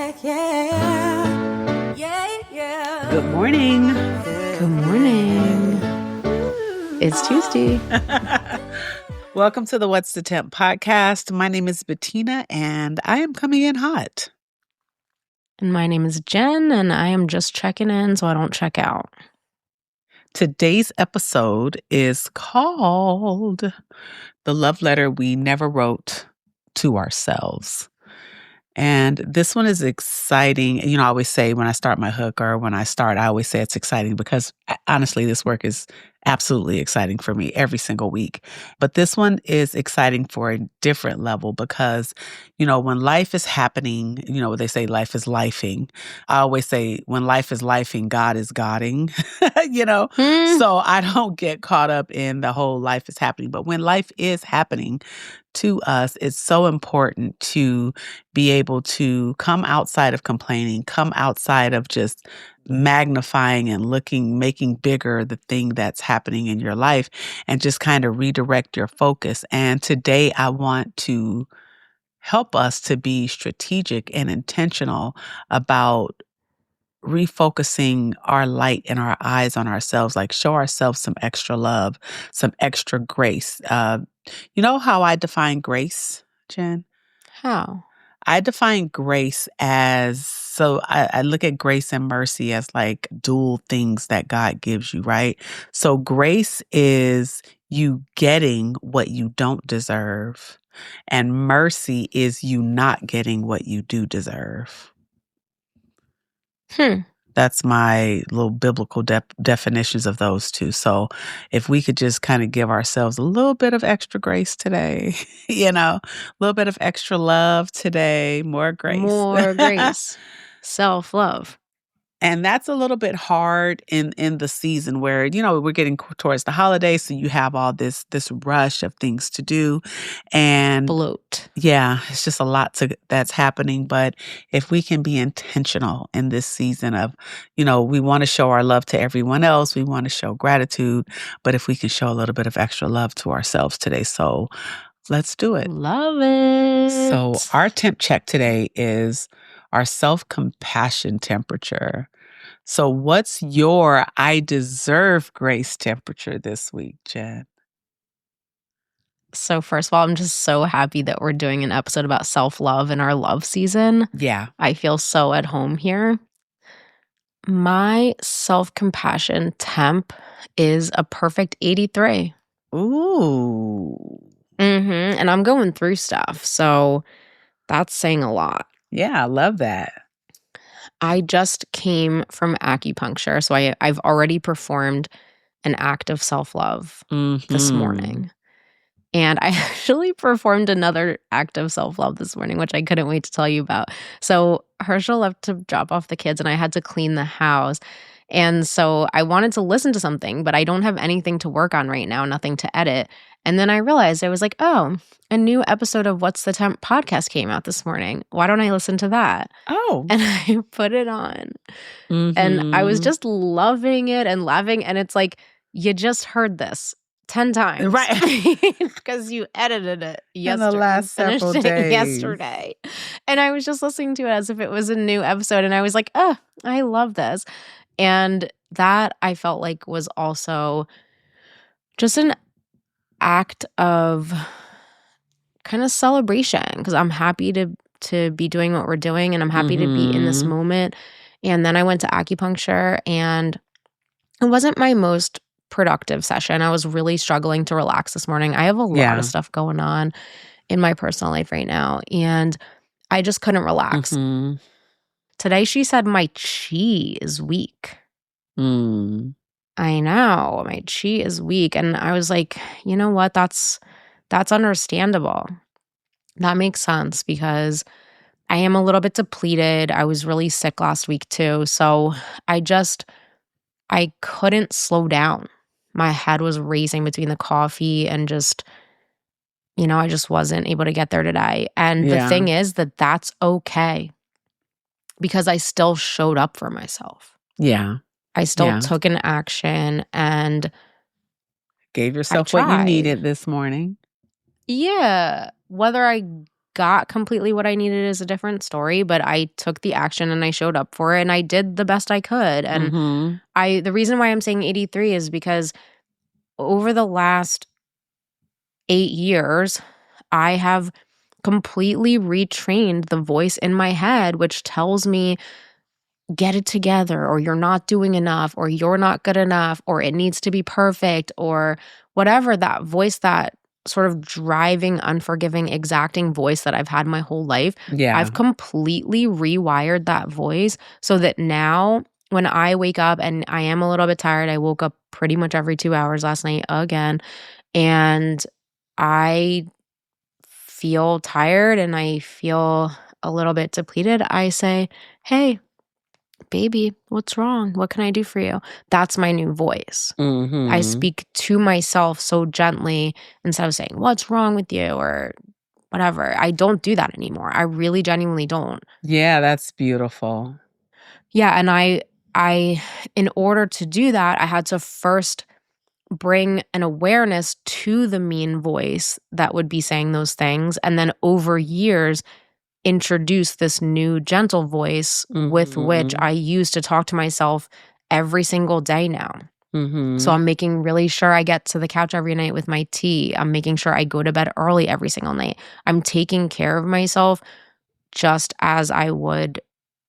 Good morning. Good morning. It's Tuesday. Welcome to the What's the Temp podcast. My name is Betina, and I am coming in hot. And my name is Jen, and I am just checking in so I don't check out. Today's episode is called The Love Letter We Never Wrote to Ourselves. And this one is exciting. You know, I always say when I start my hook or when I start, I always say it's exciting because honestly, this work is absolutely exciting for me every single week. But this one is exciting for a different level because, you know, when life is happening, you know, they say life is lifing. I always say when life is lifing, God is Godding, you know? So I don't get caught up in the whole life is happening. But when life is happening, to us, it's so important to be able to come outside of complaining, come outside of just magnifying and making bigger the thing that's happening in your life and just kind of redirect your focus. And today I want to help us to be strategic and intentional about refocusing our light and our eyes on ourselves, like show ourselves some extra love, some extra grace. You know how I define grace, Jen? How? I define grace I look at grace and mercy as like dual things that God gives you, right? So grace is you getting what you don't deserve, and mercy is you not getting what you do deserve. That's my little biblical definitions of those two. So if we could just kind of give ourselves a little bit of extra grace today, you know, a little bit of extra love today, more grace. More grace. Self-love. And that's a little bit hard in the season where, you know, we're getting towards the holidays. So you have all this rush of things to do. And bloat. Yeah, it's just a lot that's happening. But if we can be intentional in this season of, you know, we want to show our love to everyone else. We want to show gratitude. But if we can show a little bit of extra love to ourselves today. So let's do it. Love it. So our temp check today is our self-compassion temperature. So what's your I deserve grace temperature this week, Jen? So first of all, I'm just so happy that we're doing an episode about self-love in our love season. Yeah. I feel so at home here. My self-compassion temp is a perfect 83. Ooh. And I'm going through stuff, so that's saying a lot. Yeah, I love that. I just came from acupuncture, so I've already performed an act of self-love this morning. And I actually performed another act of self-love this morning, which I couldn't wait to tell you about. So Herschel left to drop off the kids, and I had to clean the house. And so I wanted to listen to something, but I don't have anything to work on right now, nothing to edit. And then I realized, I was like, oh, a new episode of What's the Temp podcast came out this morning. Why don't I listen to that? Oh. And I put it on. And I was just loving it and laughing. And it's like, you just heard this 10 times. Right. Because you edited it in the last several days. Yesterday. And I was just listening to it as if it was a new episode. And I was like, oh, I love this. And that I felt like was also just an act of kind of celebration, because I'm happy to be doing what we're doing, and I'm happy to be in this moment. And then I went to acupuncture, and it wasn't my most productive session. I was really struggling to relax this morning. I have a lot of stuff going on in my personal life right now, and I just couldn't relax. Today she said my chi is weak. I know, my chi is weak. And I was like, you know what? That's understandable. That makes sense, because I am a little bit depleted. I was really sick last week too. So I couldn't slow down. My head was racing between the coffee and just, you know, I just wasn't able to get there today. And the thing is that's okay, because I still showed up for myself. Yeah. I still took an action and gave yourself what you needed this morning. Yeah. Whether I got completely what I needed is a different story, but I took the action and I showed up for it and I did the best I could. And Mhm. the reason why I'm saying 83 is because over the last 8 years, I have completely retrained the voice in my head, which tells me, get it together, or you're not doing enough, or you're not good enough, or it needs to be perfect, or whatever that voice, that sort of driving, unforgiving, exacting voice that I've had my whole life. Yeah. I've completely rewired that voice so that now when I wake up and I am a little bit tired, I woke up pretty much every 2 hours last night again, and I feel tired and I feel a little bit depleted, I say, "Hey, baby, what's wrong? What can I do for you?" That's my new voice. I Mhm. speak to myself so gently instead of saying, "What's wrong with you?" or whatever. I don't do that anymore. I really genuinely don't. Yeah, that's beautiful. Yeah, and I in order to do that, I had to first bring an awareness to the mean voice that would be saying those things, and then over years introduce this new gentle voice with which Mhm. I use to talk to myself every single day now. So Mhm. I'm making really sure I get to the couch every night with my tea. I'm making sure I go to bed early every single night. I'm taking care of myself just as I would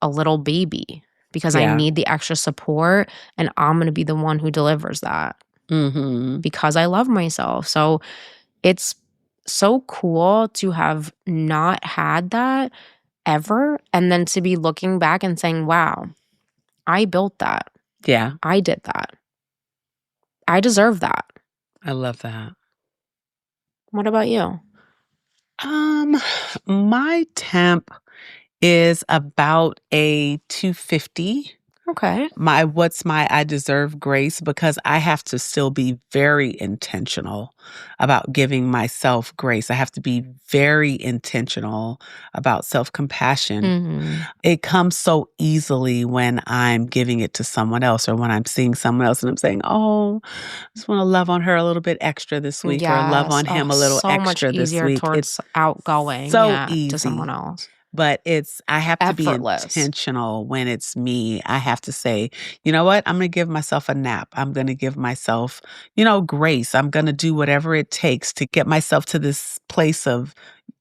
a little baby because I Yeah. need the extra support, and I'm going to be the one who delivers that Mhm. because I love myself. So it's so cool to have not had that ever, and then to be looking back and saying, wow, I built that. Yeah, I did that. I deserve that. I love that. What about you? Um, my temp is about a 250. Okay. My I deserve grace because I have to still be very intentional about giving myself grace. I have to be very intentional about self-compassion. Mhm. It comes so easily when I'm giving it to someone else or when I'm seeing someone else and I'm saying, "Oh, I just wanna love on her a little bit extra this week or love Yes. on Oh, him a little so much extra this easier week." towards It's outgoing, so yeah, to someone easy. else. But I have to be Effortless. intentional when it's me. I have to say, "You know what? I'm gonna give myself a nap. I'm gonna give myself, grace. I'm gonna do whatever it takes to get myself to this place of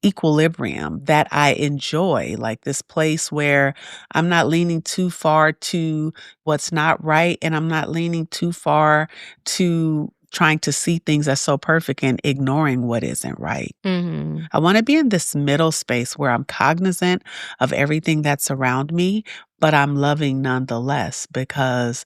equilibrium that I enjoy, like this place where I'm not leaning too far to what's not right, and I'm not leaning too far to trying to see things as so perfect and ignoring what isn't right." Mhm. I want to be in this middle space where I'm cognizant of everything that's around me, but I'm loving nonetheless because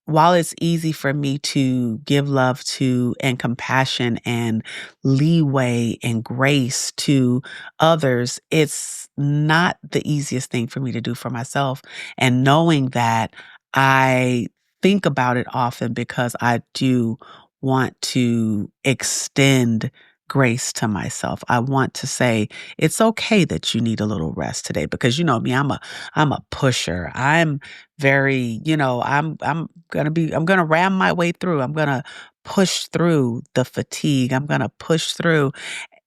while it's easy for me to give love to and compassion and leeway and grace to others, it's not the easiest thing for me to do for myself. And knowing that, I think about it often because I do want to extend grace to myself. I want to say it's okay that you need a little rest today because you know me, I'm a pusher. I'm very, I'm gonna ram my way through. I'm gonna push through the fatigue. I'm gonna push through.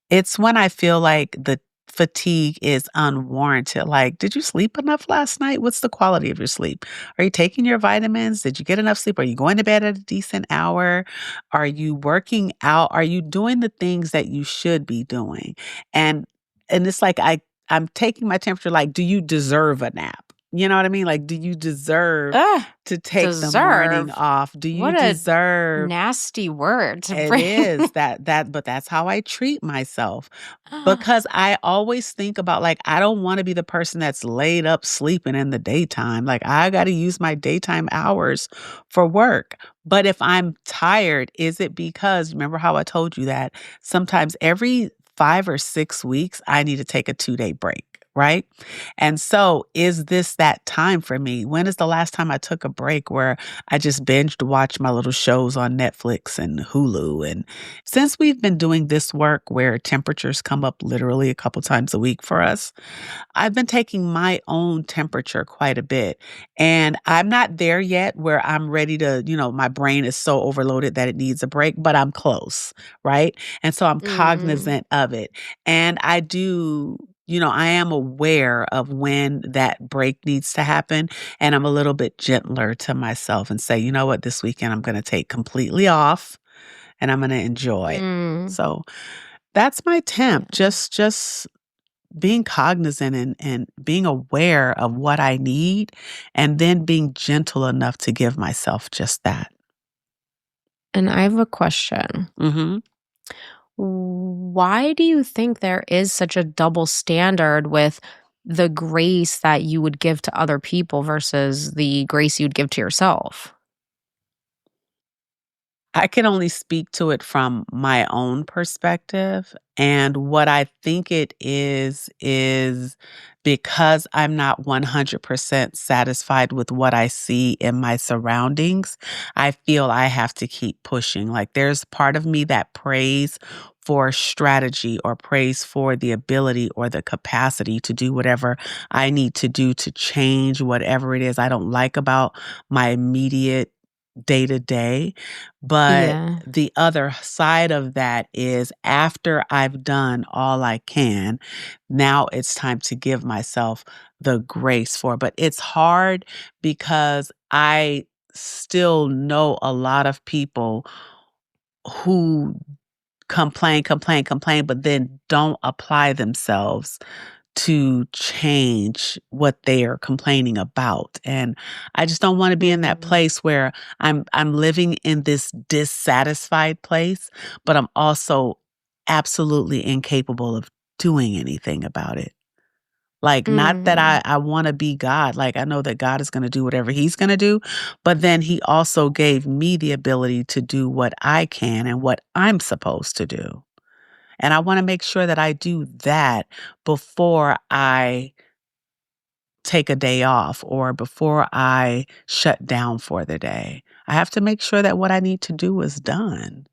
It's when I feel like the fatigue is unwarranted. Like, did you sleep enough last night? What's the quality of your sleep? Are you taking your vitamins? Did you get enough sleep? Are you going to bed at a decent hour? Are you working out? Are you doing the things that you should be doing? And it's like I'm taking my temperature like, do you deserve a nap? You know what I mean? Like, do you deserve Ugh, to take the morning deserve? off? Do you What a deserve nasty word to it bring. is but that's how I treat myself because I always think about, like, I don't wanna be the person that's laid up sleeping in the daytime, like, I gotta use my daytime hours for work, but if I'm tired, is it because remember how I told you that sometimes every 5 or 6 weeks, I need to take a 2-day break. right? And so, is this that time for me? When is the last time I took a break where I just binged watched my little shows on Netflix and Hulu? And since we've been doing this work where temperatures come up literally a couple times a week for us, I've been taking my own temperature quite a bit, and I'm not there yet where I'm ready to, my brain is so overloaded that it needs a break, but I'm close, right? And so I'm Mm. cognizant of it. And I am aware of when that break needs to happen, and I'm a little bit gentler to myself and say, you know what, this weekend I'm going to take completely off and I'm going to enjoy. Mm. So that's my temp. Yeah. Just being cognizant and being aware of what I need, and then being gentle enough to give myself just that. And I have a question. Mhm. Why do you think there is such a double standard with the grace that you would give to other people versus the grace you'd give to yourself? I can only speak to it from my own perspective, and what I think it is because I'm not 100% satisfied with what I see in my surroundings, I feel I have to keep pushing. Like, there's part of me that prays for strategy or prays for the ability or the capacity to do whatever I need to do to change whatever it is I don't like about my immediate day to day. But Yeah. the other side of that is, after I've done all I can, now it's time to give myself the grace for it. But it's hard because I still know a lot of people who complain, complain, complain, but then don't apply themselves to change what they are complaining about. And I just don't want to be in that Mm. place where I'm living in this dissatisfied place, but I'm also absolutely incapable of doing anything about it. Like, not that Mhm. I want to be God. Like, I know that God is going to do whatever he's going to do, but then he also gave me the ability to do what I can and what I'm supposed to do. And I wanna make sure that I do that before I take a day off or before I shut down for the day. I have to make sure that what I need to do is done.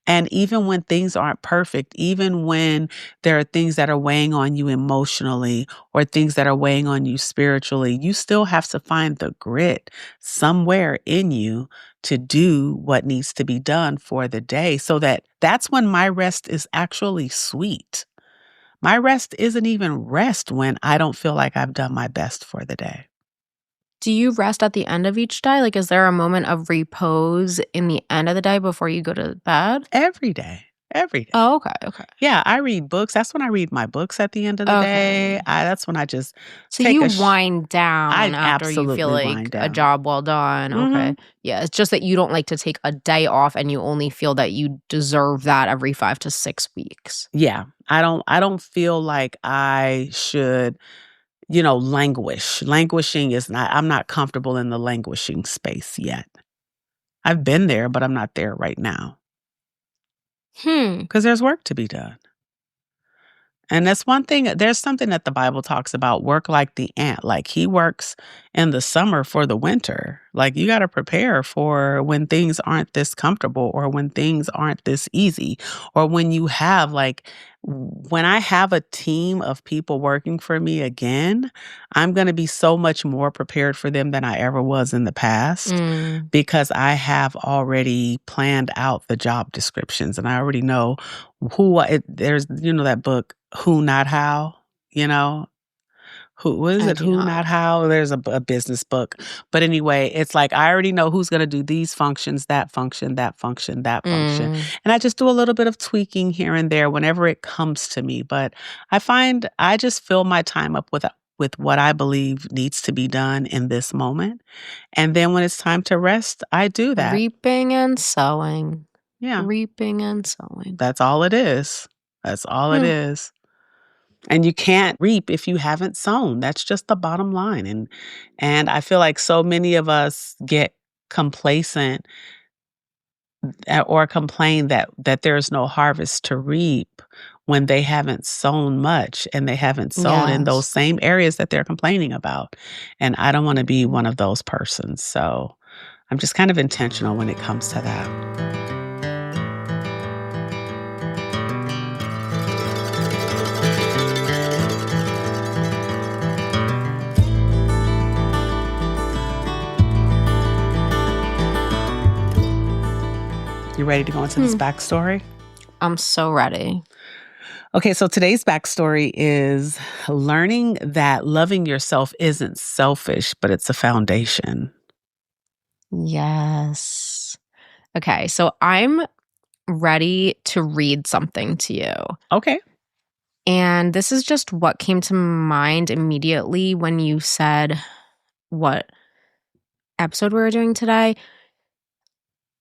And even when things aren't perfect, even when there are things that are weighing on you emotionally or things that are weighing on you spiritually, you still have to find the grit somewhere in you to do what needs to be done for the day, so that's when my rest is actually sweet. My rest isn't even rest when I don't feel like I've done my best for the day. Do you rest at the end of each day? Like, is there a moment of repose in the end of the day before you go to bed? Every day, every day. Oh, okay, okay. Yeah, I read books. That's when I read my books at the end of the day. Okay. That's when I just So take you a wind down I after you feel absolutely like wind a down. job well done, okay. Mhm. Yeah, it's just that you don't like to take a day off and you only feel that you deserve that every 5 to 6 weeks. Yeah, I don't feel like I should, languish. Languishing is not I'm not comfortable in the languishing space yet. I've been there, but I'm not there right now Hmm. because there's work to be done. And that's one thing there's something that the Bible talks about, work like the ant. Like, he works in the summer for the winter. Like, you gotta prepare for when things aren't this comfortable or when things aren't this easy or when you have, when I have a team of people working for me again, I'm gonna be so much more prepared for them than I ever was in the past, Mm. because I have already planned out the job descriptions and I already know who there's, that book, Who Not How, you know? Who what is I it? do Who not. Not How? There's a business book. But anyway, it's like I already know who's gonna do these functions, that function, that function, that function. Mm. And I just do a little bit of tweaking here and there whenever it comes to me. But I find I just fill my time up with what I believe needs to be done in this moment. And then when it's time to rest, I do that. Reaping and sowing. Yeah. Reaping and sowing. That's all it is. That's all it Hmm. is. And you can't reap if you haven't sown. That's just the bottom line. And I feel like so many of us get complacent, or complain that there's no harvest to reap when they haven't sown much and they haven't sown in those Yes. same areas that they're complaining about. And I don't want to be one of those persons. So I'm just kind of intentional when it comes to that. You ready to go into this backstory? I'm so ready. Okay, so today's backstory is learning that loving yourself isn't selfish, but it's a foundation. Yes. Okay, so I'm ready to read something to you. Okay. And this is just what came to mind immediately when you said what episode we were doing today.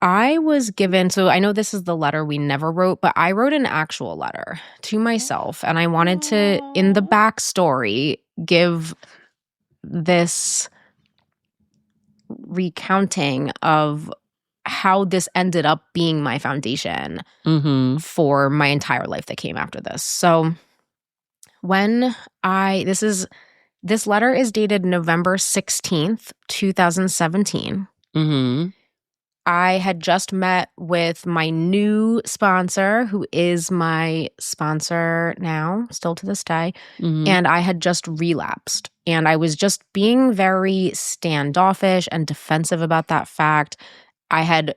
I was given, so I know this is the letter we never wrote, but I wrote an actual letter to myself. And I wanted to, in the backstory, give this recounting of how this ended up being my foundation for my entire life that came after this. So this letter is dated November 16th, 2017. I had just met with my new sponsor, who is my sponsor now, still to this day, and I had just relapsed. And I was just being very standoffish and defensive about that fact. I had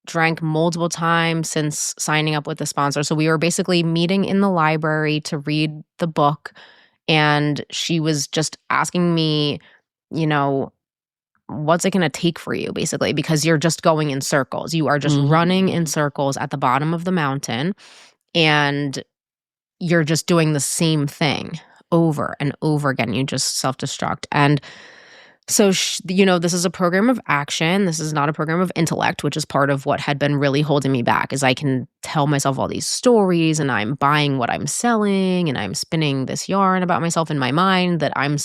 drank multiple times since signing up with the sponsor. So we were basically meeting in the library to read the book. And she was just asking me, what's it going to take for you, basically, because you're just going in circles. You are just running in circles at the bottom of the mountain, and you're just doing the same thing over and over again. You just self-destruct. And so, this is a program of action. This is not a program of intellect, which is part of what had been really holding me back, is I can tell myself all these stories and I'm buying what I'm selling and I'm spinning this yarn about myself in my mind that I'm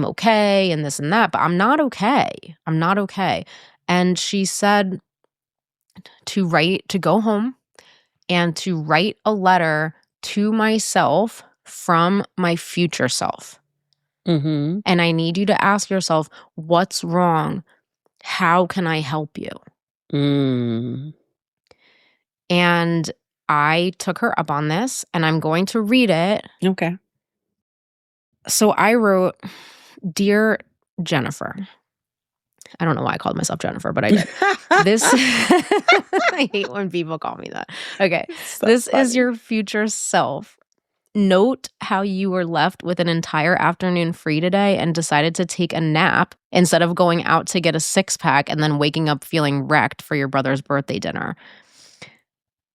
okay and this and that, but I'm not okay. I'm not okay. And she said to go home and to write a letter to myself from my future self. And I need you to ask yourself, what's wrong? How can I help you? And I took her up on this, and I'm going to read it. Okay. So I wrote, "Dear Jennifer," I don't know why I called myself Jennifer, but I did. I hate when people call me that. Okay. So this funny. is your future self. Note how you were left with an entire afternoon free today and decided to take a nap instead of going out to get a six-pack and then waking up feeling wrecked for your brother's birthday dinner.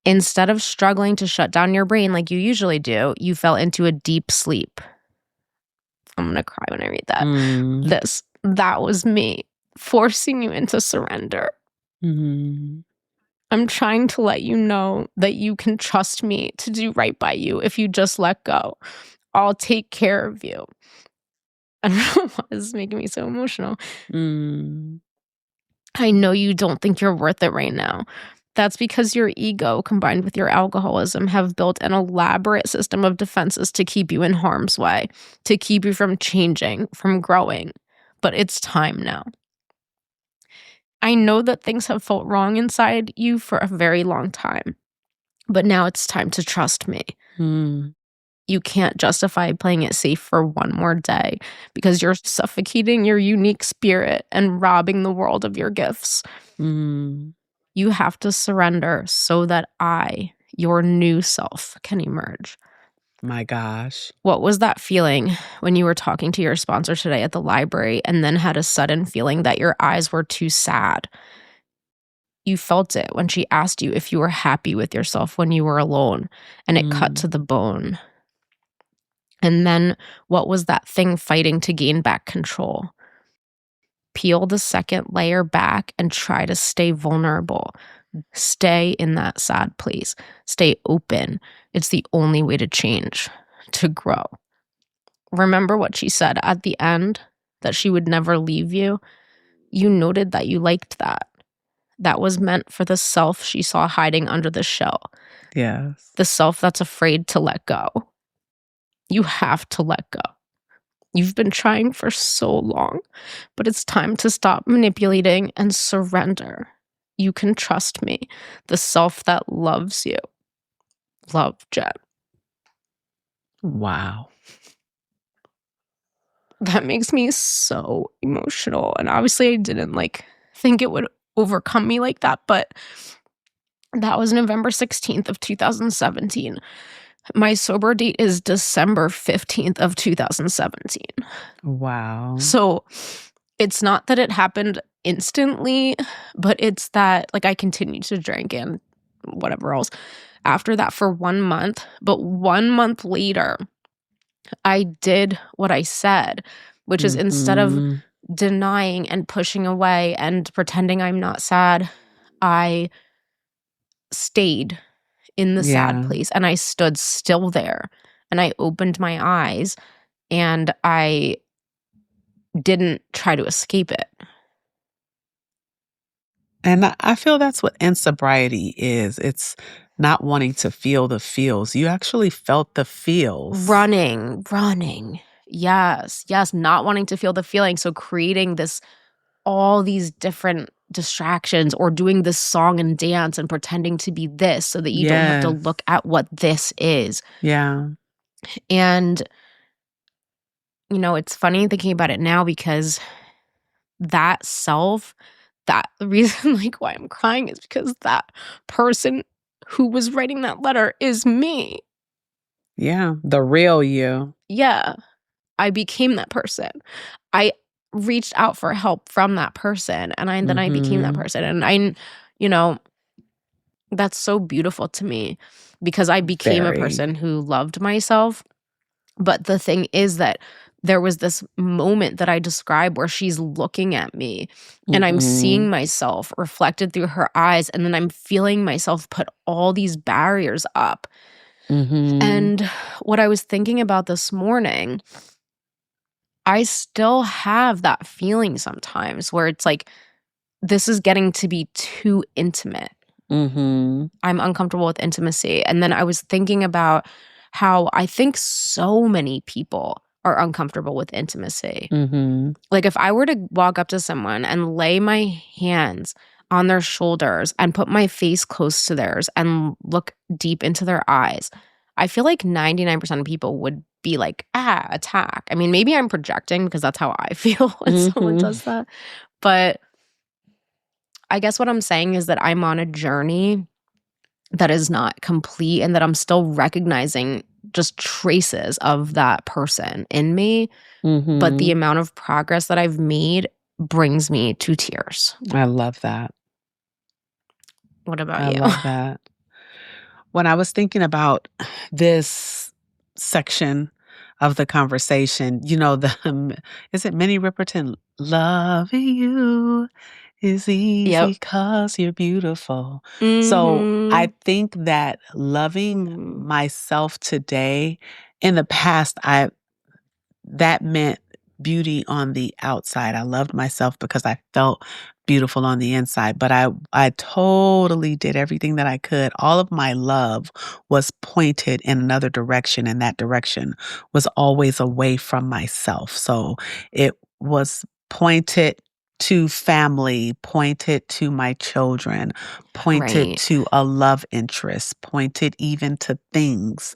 Instead of struggling to shut down your brain like you usually do, you fell into a deep sleep. I'm going to cry when I read that. That was me forcing you into surrender. I'm trying to let you know that you can trust me to do right by you if you just let go. I'll take care of you. I don't know why this is making me so emotional. I know you don't think you're worth it right now. That's because your ego, combined with your alcoholism, have built an elaborate system of defenses to keep you in harm's way, to keep you from changing, from growing. But it's time now. I know that things have felt wrong inside you for a very long time, but now it's time to trust me. You can't justify playing it safe for one more day because you're suffocating your unique spirit and robbing the world of your gifts. You have to surrender so that I, your new self, can emerge. My gosh. What was that feeling when you were talking to your sponsor today at the library and then had a sudden feeling that your eyes were too sad? You felt it when she asked you if you were happy with yourself when you were alone, and it cut to the bone. And then what was that thing fighting to gain back control? Peel the second layer back and try to stay vulnerable. Stay in that sad place. Stay open. It's the only way to change, to grow. Remember what she said at the end, that she would never leave you? You noted that you liked that. That was meant for the self she saw hiding under the shell. Yes. The self that's afraid to let go. You have to let go. You've been trying for so long, but it's time to stop manipulating and surrender. You can trust me. The self that loves you. Love, Jen. Wow. That makes me so emotional. And obviously I didn't think it would overcome me like that, but that was November 16th of 2017. My sober date is December 15th of 2017. Wow. So it's not that it happened instantly, but it's that I continued to drink and whatever else after that for 1 month. But 1 month later, I did what I said, which is instead of Mhm. denying and pushing away and pretending I'm not sad, I stayed in the sad Yeah. place and I stood still there and I opened my eyes and I didn't try to escape it. And I feel that's what insobriety is. It's not wanting to feel the feels. You actually felt the feels. Running. Yes, yes, not wanting to feel the feeling. So creating all these different distractions or doing this song and dance and pretending to be this so that you don't have to Yes. look at what this is. Yeah. And, it's funny thinking about it now because that self, that the reason why I'm crying is because that person who was writing that letter is me. Yeah. The real you. Yeah. I became that person. I reached out for help from that person and then I became that Mhm. person. And you know, that's so beautiful to me because I became a Very. person who loved myself. But the thing is that there was this moment that I describe where she's looking at me and I'm seeing Mhm. myself reflected through her eyes. And then I'm feeling myself put all these barriers up. Mhm. And what I was thinking about this morning, I still have that feeling sometimes where it's this is getting to be too intimate. Mhm. I'm uncomfortable with intimacy. And then I was thinking about how I think so many people are uncomfortable with intimacy. Mhm. If I were to walk up to someone and lay my hands on their shoulders and put my face close to theirs and look deep into their eyes, I feel like 99% of people would be attack. I mean, maybe I'm projecting because that's how I feel when someone Mhm. does that. But I guess what I'm saying is that I'm on a journey that is not complete and that I'm still recognizing just traces of that person in me. But the Mhm. amount of progress that I've made brings me to tears. I love that. What about I you? love that. When I was thinking about this section of the conversation, is it Minnie Riperton? Loving you is Yep. easy 'cause you're beautiful. So I Mhm. think that loving Mhm. myself today, in the past, that meant beauty on the outside. I loved myself because I felt beautiful on the inside, but I totally did everything that I could. All of my love was pointed in another direction, and that direction was always away from myself. So it was pointed to family, pointed to my children, pointed Right. to a love interest, pointed even to things.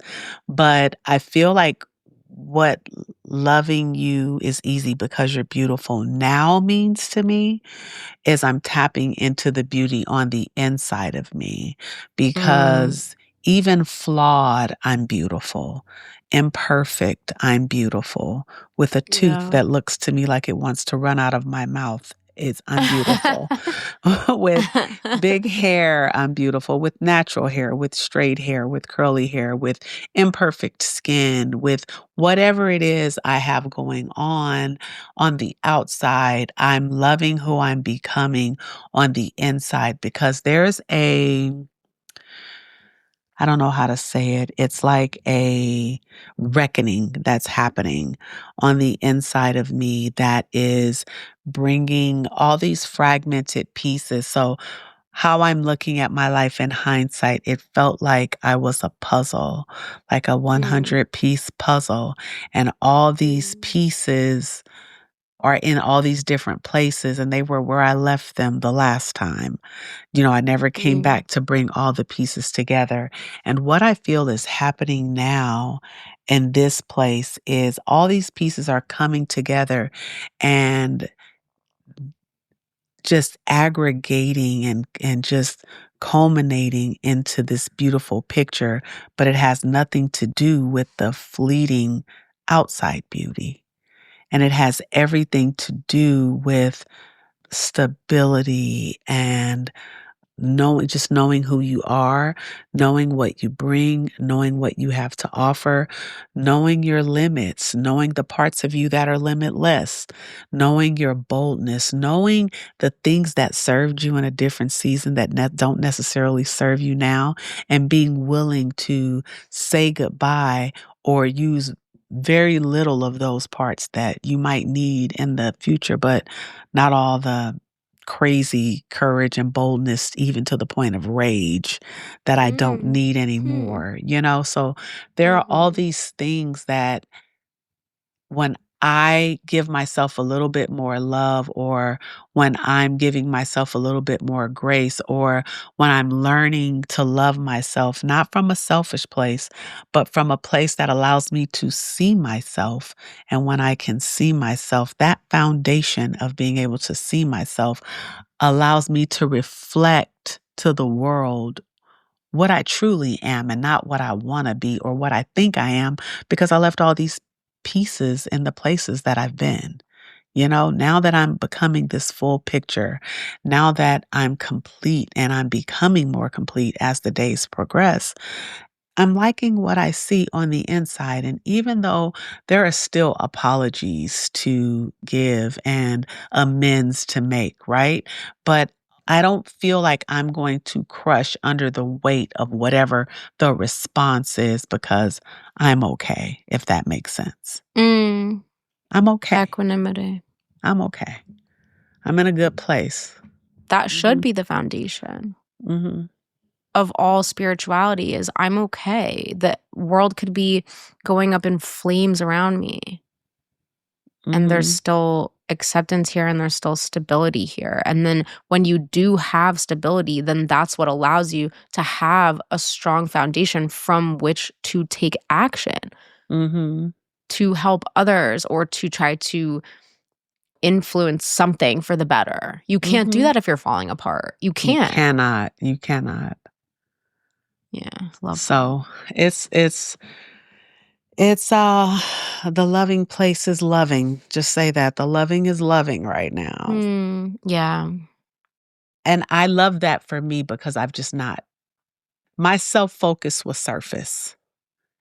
But I feel like what loving you is easy because you're beautiful now means to me is I'm tapping into the beauty on the inside of me Mm. because even flawed, I'm beautiful. Imperfect, I'm beautiful. With a tooth Yeah. that looks to me like it wants to run out of my mouth, I'm beautiful. With big hair, I'm beautiful. With natural hair, with straight hair, with curly hair, with imperfect skin, with whatever it is I have going on the outside, I'm loving who I'm becoming on the inside because I don't know how to say it. It's like a reckoning that's happening on the inside of me that is bringing all these fragmented pieces. So how I'm looking at my life in hindsight, it felt like I was a puzzle, like a Mm. 100-piece puzzle, and all these Mm. pieces are in all these different places, and they were where I left them the last time. I never came Mm. back to bring all the pieces together. And what I feel is happening now in this place is all these pieces are coming together and just aggregating and just culminating into this beautiful picture, but it has nothing to do with the fleeting outside beauty. And it has everything to do with stability and knowing who you are, knowing what you bring, knowing what you have to offer, knowing your limits, knowing the parts of you that are limitless, knowing your boldness, knowing the things that served you in a different season that don't necessarily serve you now, and being willing to say goodbye or use very little of those parts that you might need in the future, but not all the crazy courage and boldness, even to the point of rage, that I don't Mm. need Hmm. anymore. So there are all Mhm. these things that when I give myself a little bit more love, or when I'm giving myself a little bit more grace, or when I'm learning to love myself, not from a selfish place, but from a place that allows me to see myself. And when I can see myself, that foundation of being able to see myself allows me to reflect to the world what I truly am and not what I want to be or what I think I am, because I left all these pieces in the places that I've been. Now that I'm becoming this full picture, now that I'm complete and I'm becoming more complete as the days progress, I'm liking what I see on the inside. And even though there are still apologies to give and amends to make, right? But I don't feel like I'm going to crush under the weight of whatever the response is, because I'm okay, if that makes sense. Mm. I'm okay. Equanimity. I'm okay. I'm in a good place. That should Mhm. be the foundation Mhm. of all spirituality is I'm okay. The world could be going up in flames around me, and there's Mhm. still acceptance here and there's still stability here. And then when you do have stability, then that's what allows you to have a strong foundation from which to take action Mhm. to help others or to try to influence something for the better. You can't do Mhm. that if you're falling apart. You You can't. cannot. You cannot. Yeah, love that. So it's the loving place is loving. Just say that. The loving is loving right now. Yeah. And I love that for me because I've just not my self-focus was surface.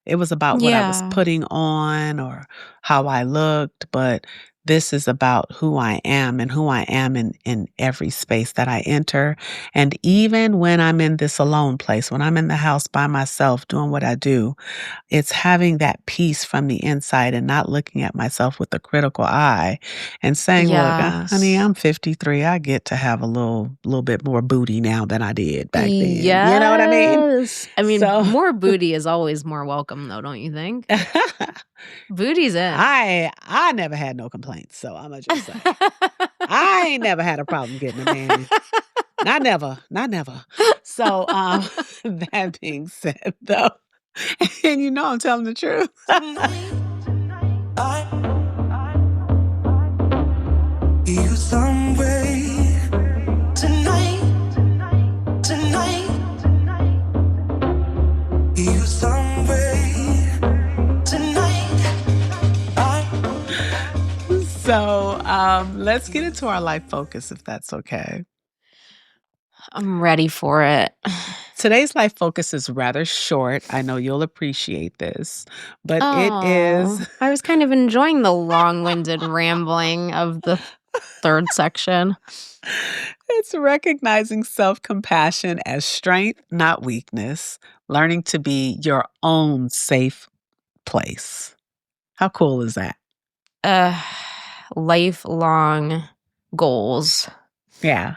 It was about what I was Yeah. putting on or how I looked, but this is about who I am and who I am in every space that I enter. And even when I'm in this alone place, when I'm in the house by myself doing what I do, it's having that peace from the inside and not looking at myself with a critical eye and saying, "Look, honey, Yes. I'm 53. I get to have a little bit more booty now than I did back then." You know what I mean? Yes. I mean, So more booty is always more welcome though, don't you think? Booty's in. I never had no complaints, so Imma just say, I ain't never had a problem getting a man. Not never, not never. So, that being said, though, and I'm telling the truth. Tonight, I see you somewhere. Tonight, tonight, see you somewhere. Tonight, I So, let's get into our life focus, if that's okay. I'm ready for it. Today's life focus is rather short. I know you'll appreciate this, but it Oh, is I was kind of enjoying the long-winded rambling of the third section. it's recognizing self-compassion as strength, not weakness, learning to be your own safe place. How cool is that? Uh, lifelong goals. Yeah.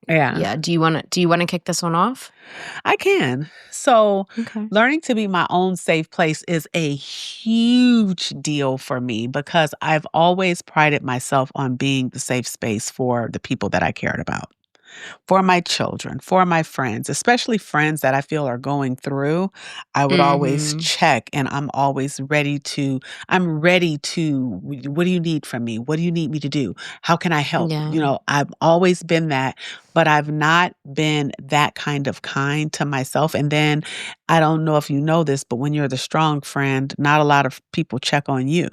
Yeah. Yeah. Do you wanna kick this one off? I can. So, Okay. learning to be my own safe place is a huge deal for me because I've always prided myself on being the safe space for the people that I cared about, for my children, for my friends, especially friends that I feel are going through. I would always Mhm. check and I'm ready to, what do you need from me? What do you need me to do? How can I help? Yeah. I've always been that, but I've not been that kind of kind to myself. And then I don't know if you know this, but when you're the strong friend, not a lot of people check on you.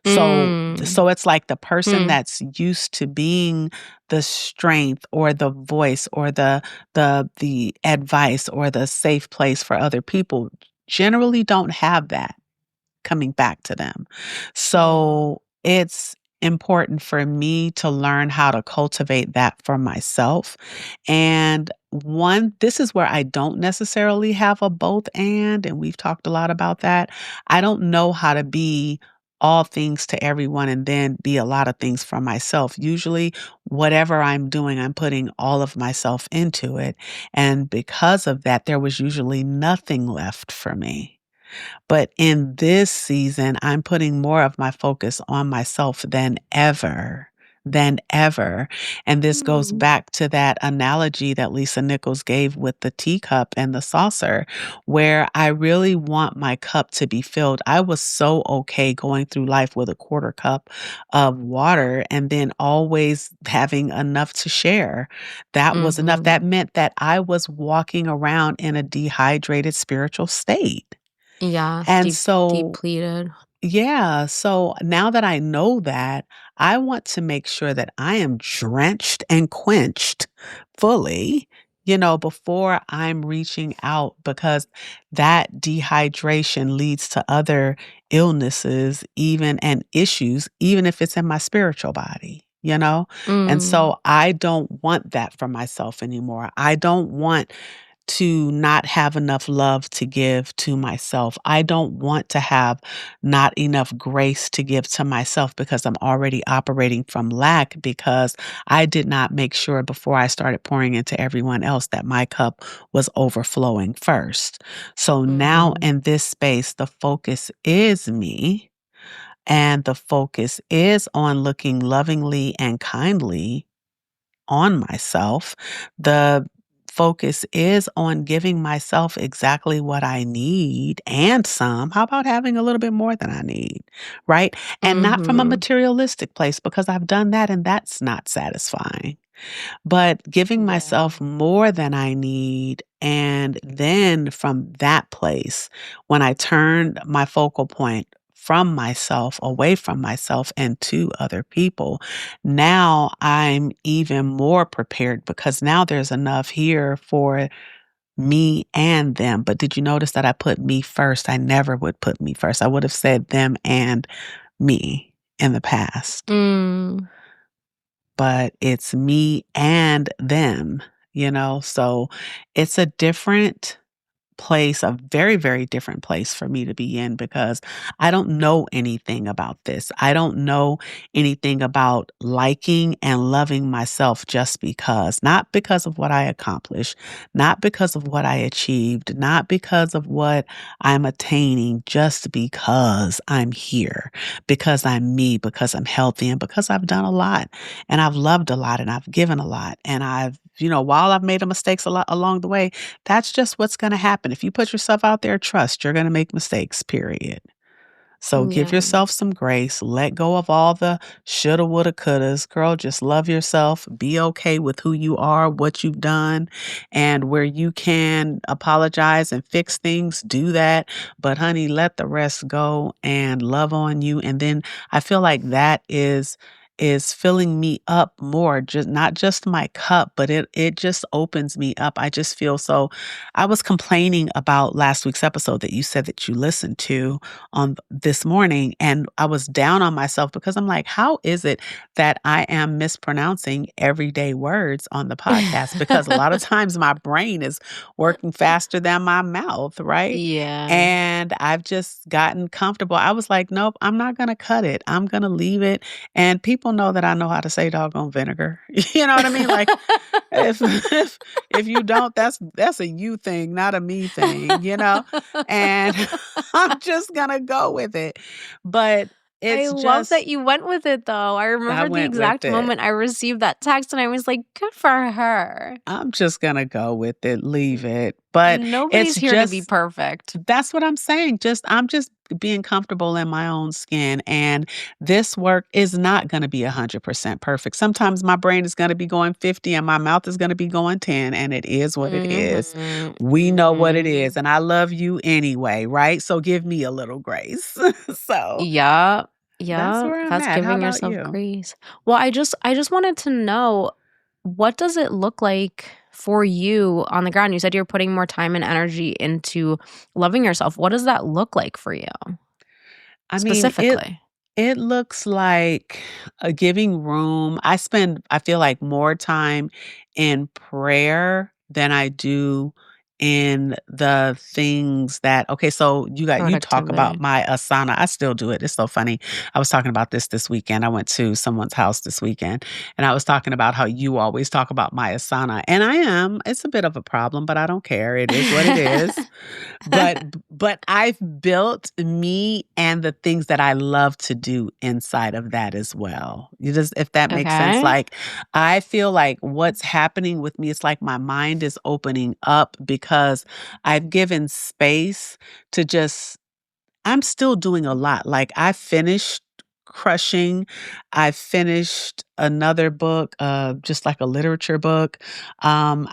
So Mm. so it's like the person Hmm. that's used to being the strength or the voice or the advice or the safe place for other people generally don't have that coming back to them. Yeah. So it's important for me to learn how to cultivate that for myself. And this is where I don't necessarily have a both and we've talked a lot about that. I don't know how to be all things to everyone and then be a lot of things for myself. Usually, whatever I'm doing, I'm putting all of myself into it. And because of that, there was usually nothing left for me. But in this season, I'm putting more of my focus on myself than ever. And this goes Mm. back to that analogy that Lisa Nichols gave with the teacup and the saucer, where I really want my cup to be filled. I was so okay going through life with a quarter cup of water and then always having enough to share. That was enough. That Mhm. meant that I was walking around in a dehydrated spiritual state. Yeah. And so, Depleted. yeah, so now that I know that, I want to make sure that I am drenched and quenched fully, before I'm reaching out because that dehydration leads to other illnesses, even and issues, even if it's in my spiritual body. And Mm. so I don't want that for myself anymore. I don't want to not have enough love to give to myself. I don't want to have not enough grace to give to myself because I'm already operating from lack because I did not make sure before I started pouring into everyone else that my cup was overflowing first. So now Mhm. in this space, the focus is me and the focus is on looking lovingly and kindly on myself. The focus is on giving myself exactly what I need and some. How about having a little bit more than I need? Right. And not from a Mhm. materialistic place because I've done that and that's not satisfying, but giving Yeah. myself more than I need. And then from that place, when I turn my focal point from myself, away from myself, and to other people, now I'm even more prepared because now there's enough here for me and them. But did you notice that I put me first? I never would put me first. I would have said them and me in the past, Mm. but it's me and them, So it's a different place, a very, very different place for me to be in because I don't know anything about this. I don't know anything about liking and loving myself just because, not because of what I accomplished, not because of what I achieved, not because of what I'm attaining, just because I'm here, because I'm me, because I'm healthy, and because I've done a lot and I've loved a lot and I've given a lot. And while I've made mistakes a lot along the way, that's just what's gonna happen. If you put yourself out there, trust you're gonna make mistakes, period. So give Yeah. yourself some grace, let go of all the shoulda, woulda, couldas. Girl, just love yourself, be okay with who you are, what you've done, and where you can apologize and fix things, do that. But honey, let the rest go and love on you. And then I feel like that is filling me up more, just not just my cup, but it just opens me up. I just feel so I was complaining about last week's episode that you said that you listened to on this morning, and I was down on myself because I'm like, how is it that I am mispronouncing everyday words on the podcast? Because a lot of times my brain is working faster than my mouth, right? Yeah. And I've just gotten comfortable. I was like, nope, I'm not going to cut it. I'm going to leave it. And people people know that I know how to say doggone vinegar. You know what I mean? Like, if you don't, that's a you thing, not a me thing, you know? And I'm just gonna go with it. But I it's love that just you went with it, though. I I remember the went with exact it. moment I received that text, and I was like, "Good for her." I'm just gonna go with it, leave it. But Nobody's it's here to be just perfect. that's what I'm saying. I'm just being comfortable in my own skin. And this work is not going to be 100% perfect. Sometimes my brain is going to be going 50 and my mouth is going to be going 10. And it is what it is. Mhm, We know what it is. mhm. And I love you anyway, right? So give me a little grace. So Yeah, that's yeah, where I'm that's at. How giving about yourself you? grace. Well, I just wanted to know, what does it look like for you on the ground? You said you're putting more time and energy into loving yourself. What does that look like for you I mean, specifically? it looks like a giving room. I feel like more time in prayer than I do in the things that okay, so you talk about Productivity. my asana. I still do it. It's so funny. I was talking about this weekend. I went to someone's house this weekend and I was talking about how you always talk about my asana. And it's a bit of a problem, but I don't care. It is what it is. But I've built me and the things that I love to do inside of that as well. You just if that makes sense. Okay. Like I feel like what's happening with me, it's like my mind is opening up because I've given space to just I'm still doing a lot. Like I finished Crushing. I finished another book, just like a literature book.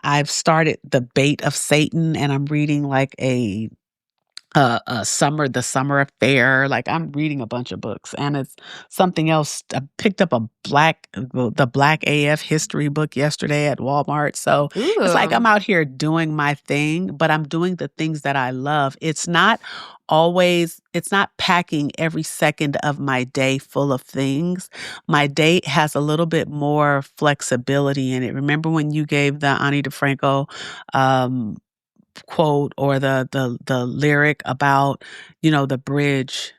I've started The Bait of Satan and I'm reading like the summer affair. Like I'm reading a bunch of books and it's something else. I picked up the Black AF history book yesterday at Walmart. So it's like I'm Ooh. out here doing my thing, but I'm doing the things that I love. It's not packing every second of my day full of things. My day has a little bit more flexibility in it. Remember when you gave the Ani DeFranco, um, quote or the lyric about, the bridge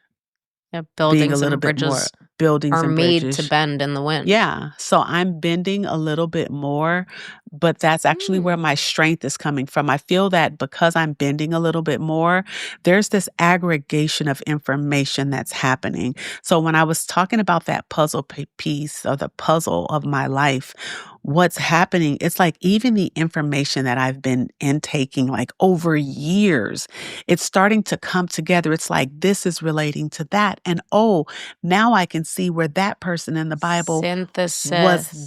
Yeah, being a buildings little and bit more bridges buildings are and made to bridges. bend in the wind. Yeah, so I'm bending a little bit more, but that's actually where my Mm. strength is coming from. I feel that because I'm bending a little bit more, there's this aggregation of information that's happening. So when I was talking about that piece or the puzzle of my life, what's happening, it's like even the information that I've been intaking like over years, it's starting to come together. It's like this is relating to that. And oh, now I can see where that person in the Bible was Synthesis.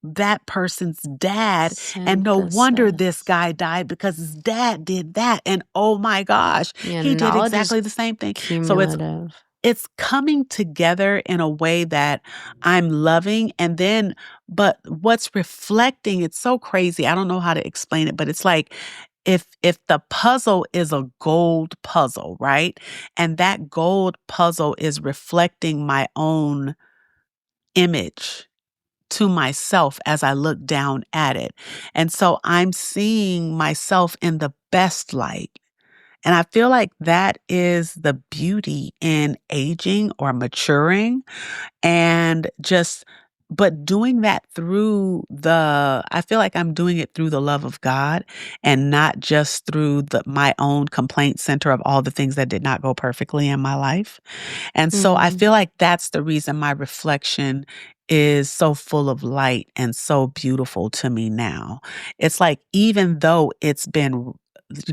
that person's dad, and no wonder this Synthesis. guy died because his dad did that, and oh my gosh, Yeah, he did knowledge is exactly the same thing. So cumulative. it's coming together in a way that I'm loving, and then but what's reflecting, it's so crazy, I don't know how to explain it, but it's like if the puzzle is a gold puzzle, right? And that gold puzzle is reflecting my own image to myself as I look down at it. And so I'm seeing myself in the best light. And I feel like that is the beauty in aging or maturing and just but doing that I feel like I'm doing it through the love of God and not just through my own complaint center of all the things that did not go perfectly in my life. And so I Mhm. feel like that's the reason my reflection is so full of light and so beautiful to me now. It's like even though it's been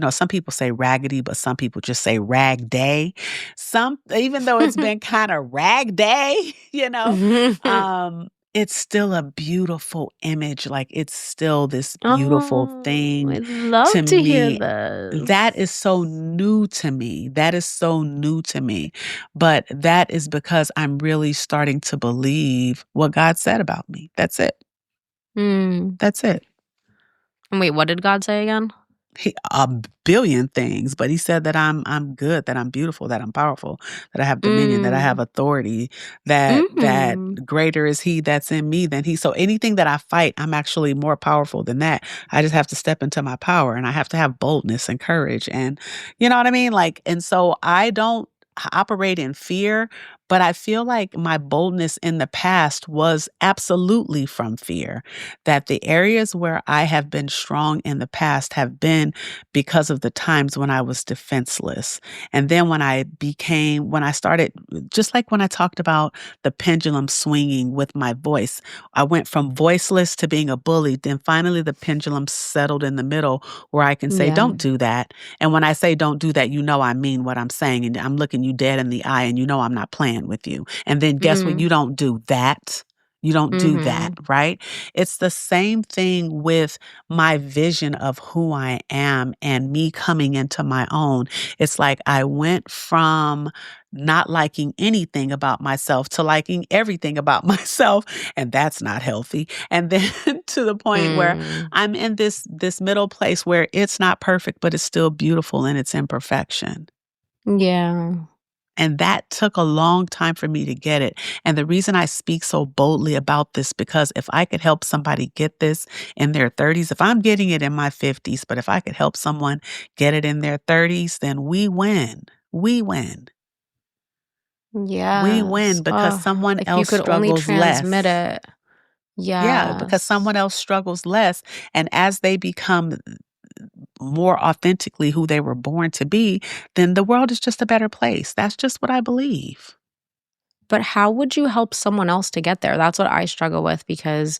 some people say raggedy, but some people just say rag day. Even though it's been kind of rag day, it's still a beautiful image. Like it's still this beautiful Oh, thing I'd love to to hear me. That this. is so new to me. That is so new to me. But that is because I'm really starting to believe what God said about me. That's it. Mm. That's it. And wait, what did God say again? A billion things, but he said that I'm good, that I'm beautiful, that I'm powerful, that I have dominion, that I have Mm. authority, that Mhm. greater is he that's in me than he. So anything that I fight, I'm actually more powerful than that. I just have to step into my power and I have to have boldness and courage and you know what I mean? Like and so I don't operate in fear, But I feel like my boldness in the past was absolutely from fear, that the areas where I have been strong in the past have been because of the times when I was defenseless. And then when I started, just like when I talked about the pendulum swinging with my voice, I went from voiceless to being a bully. Then finally the pendulum settled in the middle where I can say, Yeah. don't do that. And when I say don't do that, I mean what I'm saying. And I'm looking you dead in the eye and I'm not playing with you. And then guess what? Mm. You don't do that. You don't do that, Mhm. right? It's the same thing with my vision of who I am and me coming into my own. It's like I went from not liking anything about myself to liking everything about myself, and that's not healthy. And then to the point where Mm. I'm in this middle place where it's not perfect, but it's still beautiful in its imperfection. Yeah. And that took a long time for me to get it. And the reason I speak so boldly about this, because if I could help somebody get this in their 30s, if I'm getting it in my 50s, but if I could help someone get it in their 30s, then we win. We win. We Yes. win because Oh, someone if you else could only struggles transmit less. it. Yeah, because Yes. someone else struggles less. And as they become more authentically who they were born to be, then the world is just a better place. That's just what I believe. But how would you help someone else to get there? That's what I struggle with because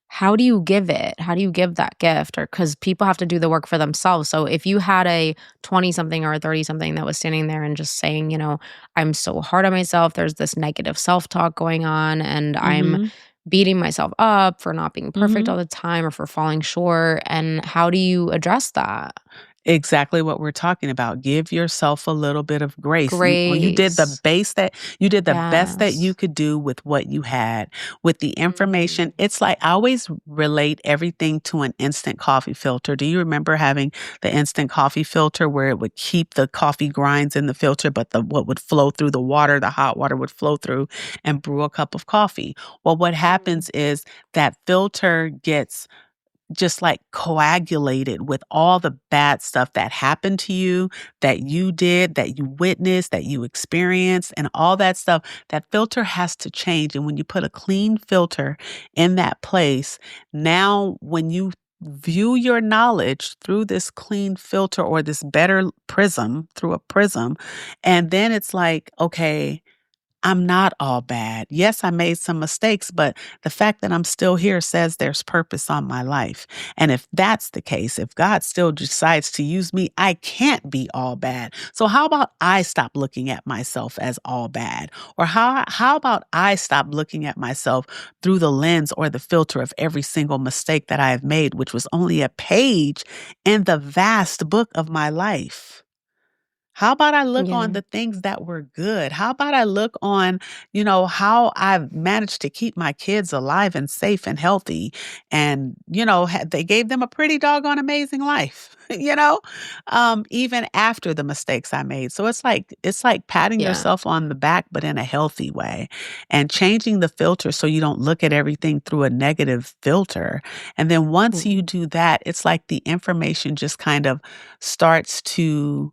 how do you give it? How do you give that gift? Or because people have to do the work for themselves. So if you had a 20 something or a 30 something that was standing there and just saying, I'm so hard on myself, there's this negative self talk going on, and I'm Mhm. beating myself up for not being perfect all Mhm. the time or for falling short. And how do you address that? Exactly what we're talking about. Give yourself a little bit of grace. You did Grace. the best that you Yes. could do with what you had. With the information, Mm. it's like I always relate everything to an instant coffee filter. Do you remember having the instant coffee filter where it would keep the coffee grinds in the filter, but what would flow through the water, the hot water would flow through and brew a cup of coffee? Well, what Mm. happens is that filter gets just like coagulated with all the bad stuff that happened to you, that you did, that you witnessed, that you experienced, and all that stuff. That filter has to change. And when you put a clean filter in that place, now when you view your knowledge through this clean filter or this better prism, through a prism, and then it's like, okay, I'm not all bad. Yes, I made some mistakes, but the fact that I'm still here says there's purpose on my life. And if that's the case, if God still decides to use me, I can't be all bad. So how about I stop looking at myself as all bad? Or how about I stop looking at myself through the lens or the filter of every single mistake that I have made, which was only a page in the vast book of my life? How about I look on Yeah. the things that were good? How about I look on, how I've managed to keep my kids alive and safe and healthy and, they gave them a pretty doggone amazing life, even after the mistakes I made. So it's like patting Yeah. yourself on the back, but in a healthy way and changing the filter so you don't look at everything through a negative filter. And then once you Mhm. do that, it's like the information just kind of starts to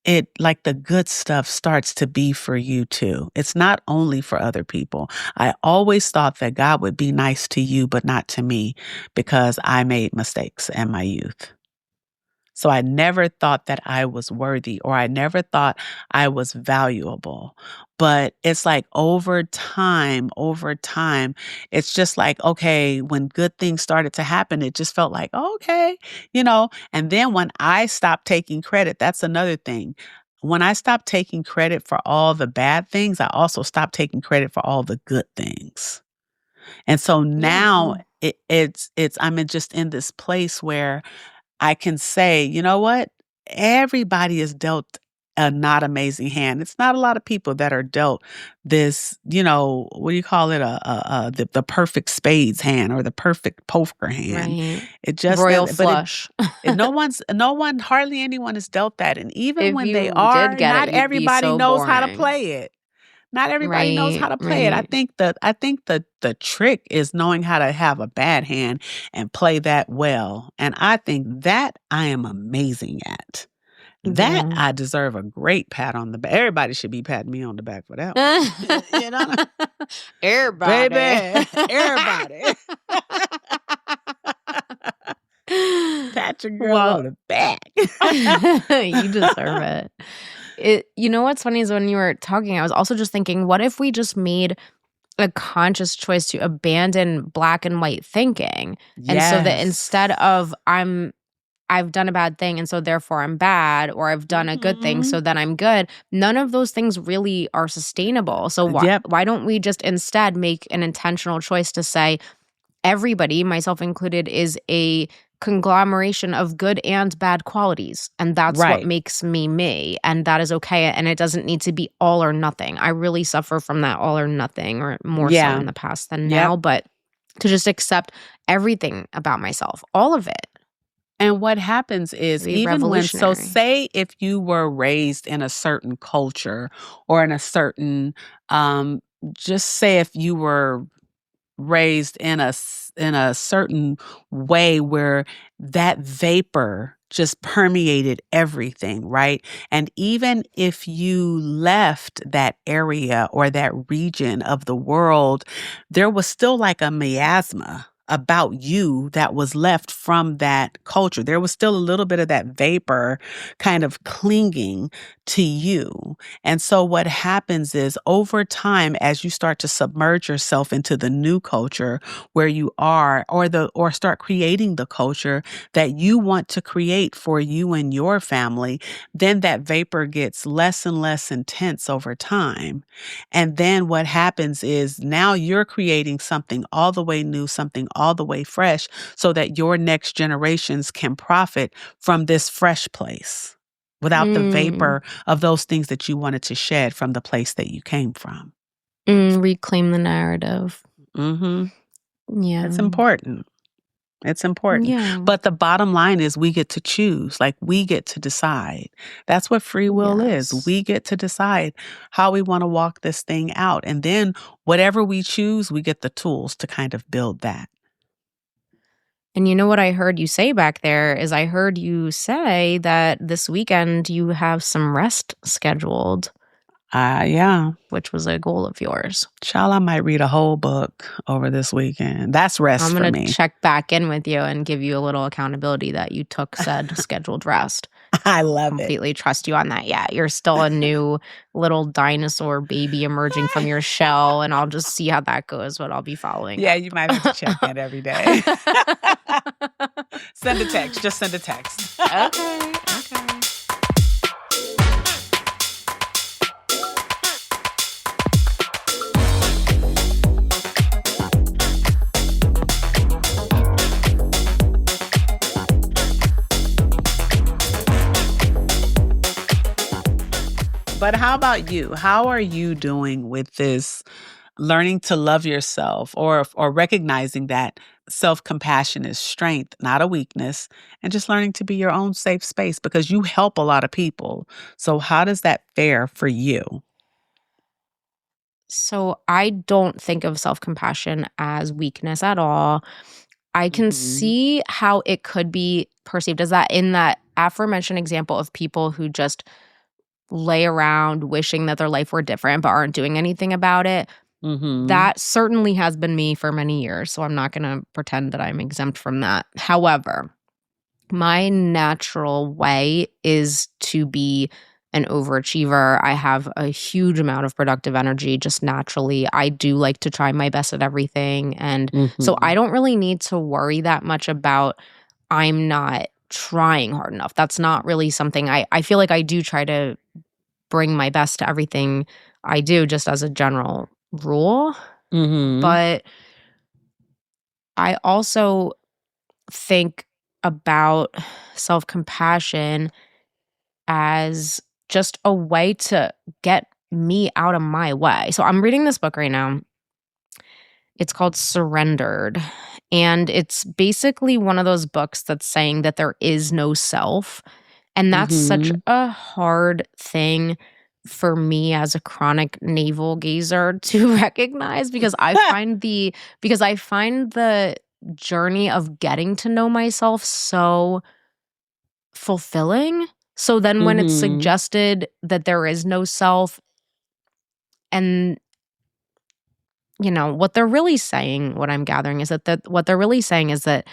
it like the good stuff starts to be for you too. It's not only for other people. I always thought that God would be nice to you, but not to me because I made mistakes in my youth. So I never thought that I was worthy or I never thought I was valuable. But it's like over time, it's just like, okay, when good things started to happen, it just felt like, okay. And then when I stopped taking credit, that's another thing. When I stopped taking credit for all the bad things, I also stopped taking credit for all the good things. And so now Yeah. it's just in this place where I can say, you know what? Everybody is dealt a not amazing hand. It's not a lot of people that are dealt this, what do you call it? The perfect spades hand or the perfect poker hand. Right. It just Royal doesn't, but flush. no one, hardly anyone is dealt that. And even If when they you did are, get not it, you'd be everybody so knows how to boring. play it. Not everybody knows how Right, to play it. I right. think the trick is knowing how to have a bad hand and play that well. And I think that I am amazing at. That Yeah. I deserve a great pat on the back. Everybody should be patting me on the back for that one. You know? Everybody. Baby, everybody. Pat your girl Well, on the back. you deserve it. You know what's funny is when you were talking, I was also just thinking, what if we just made a conscious choice to abandon black and white thinking? And so that Yes. instead of I've done a bad thing and so therefore I'm bad, or I've done a good thing so then I'm good, none of those things really are sustainable. So Yep. why don't we just instead make an intentional choice to say everybody, myself included, is a conglomeration of good and bad qualities, and that's what Right. makes me me, and that is okay, and it doesn't need to be all or nothing. I really suffer from that all or nothing, or more so Yeah. in the past than Yep. now, but to just accept everything about myself, all of it. And what happens is Be even when, so revolutionary. say if you were raised in a certain culture or in a certain, just say if you were raised in a certain way where that vapor just permeated everything, right? And even if you left that area or that region of the world, there was still like a miasma about you that was left from that culture. There was still a little bit of that vapor kind of clinging to you. And so what happens is over time, as you start to submerge yourself into the new culture where you are, or start creating the culture that you want to create for you and your family, then that vapor gets less and less intense over time. And then what happens is now you're creating something all the way new, something all the way fresh, so that your next generations can profit from this fresh place without the vapor of those things that you wanted to shed from the place that you came from. Reclaim the narrative. Mm-hmm. Yeah. It's important. It's important. Yeah. But the bottom line is we get to choose. Like, we get to decide. That's what free will is. Yes. We get to decide how we want to walk this thing out. And then whatever we choose, we get the tools to kind of build that. And you know what I heard you say back there is I heard you say that this weekend you have some rest scheduled, Yeah. which was a goal of yours. Child, I might read a whole book over this weekend. That's rest I'm for going me. to check back in with you and give you a little accountability that you took said scheduled rest. I love it. Completely trust you on that. Yeah, you're still a new little dinosaur baby emerging from your shell, and I'll just see how that goes, but I'll be following. Yeah, you might have to check in every day. Send a text. Just send a text. Okay. But how about you? How are you doing with this learning to love yourself, or recognizing that self-compassion is strength, not a weakness, and just learning to be your own safe space because you help a lot of people. So how does that fare for you? So I don't think of self-compassion as weakness at all. I can see how it could be perceived as that in that aforementioned example of people who just lay around wishing that their life were different but aren't doing anything about it. That certainly has been me for many years, so I'm not going to pretend that I'm exempt from that. However, my natural way is to be an overachiever. I have a huge amount of productive energy just naturally. I do like to try my best at everything. And so I don't really need to worry that much about I'm not trying hard enough. That's not really something I feel like I do try to bring my best to everything I do just as a general rule. But I also think about self-compassion as just a way to get me out of my way. So I'm reading this book right now. It's called Surrendered. And it's basically one of those books that's saying that there is no self. And that's such a hard thing for me as a chronic navel gazer to recognize because I find the journey of getting to know myself so fulfilling. So then when it's Mhm. suggested that there is no self, and what they're really saying, what I'm gathering is that what they're really saying is that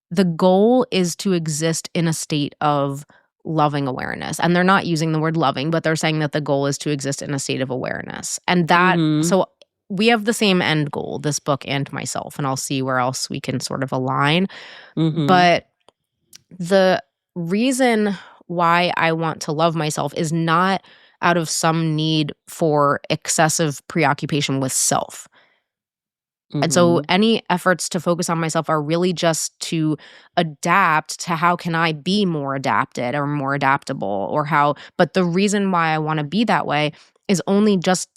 the goal is to exist in a state of loving awareness. And they're not using the word loving, but they're saying that the goal is to exist in a state of awareness. And Mhm. so we have the same end goal, this book and myself, and I'll see where else we can sort of align. Mhm. But the reason why I want to love myself is not out of some need for excessive preoccupation with self. And so Mhm. any efforts to focus on myself are really just to adapt to how can I be more adapted or more adaptable but the reason why I want to be that way is only just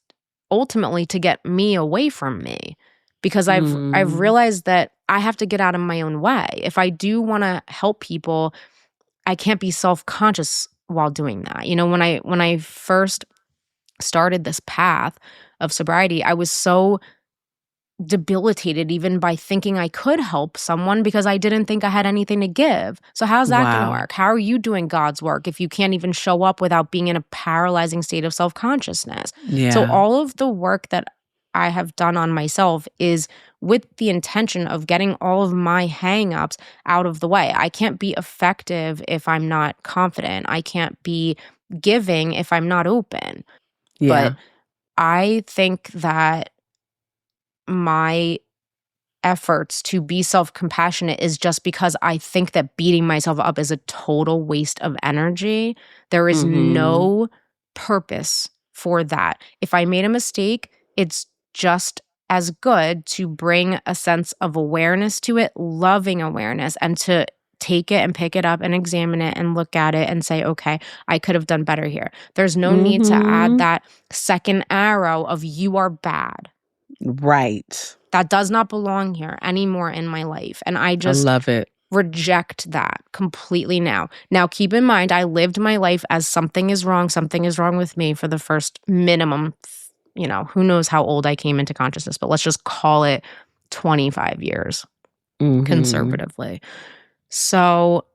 ultimately to get me away from me. Because I've Mhm. realized that I have to get out of my own way. If I do want to help people, I can't be self-conscious while doing that. When I first started this path of sobriety, I was so debilitated even by thinking I could help someone because I didn't think I had anything to give. So how's that going to Wow. work? How are you doing God's work if you can't even show up without being in a paralyzing state of self-consciousness? So Yeah. all of the work that I have done on myself is with the intention of getting all of my hang-ups out of the way. I can't be effective if I'm not confident. I can't be giving if I'm not open. Yeah. But I think that my efforts to be self-compassionate is just because I think that beating myself up is a total waste of energy. There is Mhm. no purpose for that. If I made a mistake, it's just as good to bring a sense of awareness to it, loving awareness, and to take it and pick it up and examine it and look at it and say, okay, I could have done better here. There's no need to add Mhm. that second arrow of you are bad. Right. That does not belong here anymore in my life. And I I just love it. reject that completely now. Now, keep in mind, I lived my life as something is wrong with me for the first minimum, who knows how old I came into consciousness, but let's just call it 25 years Mhm. conservatively. So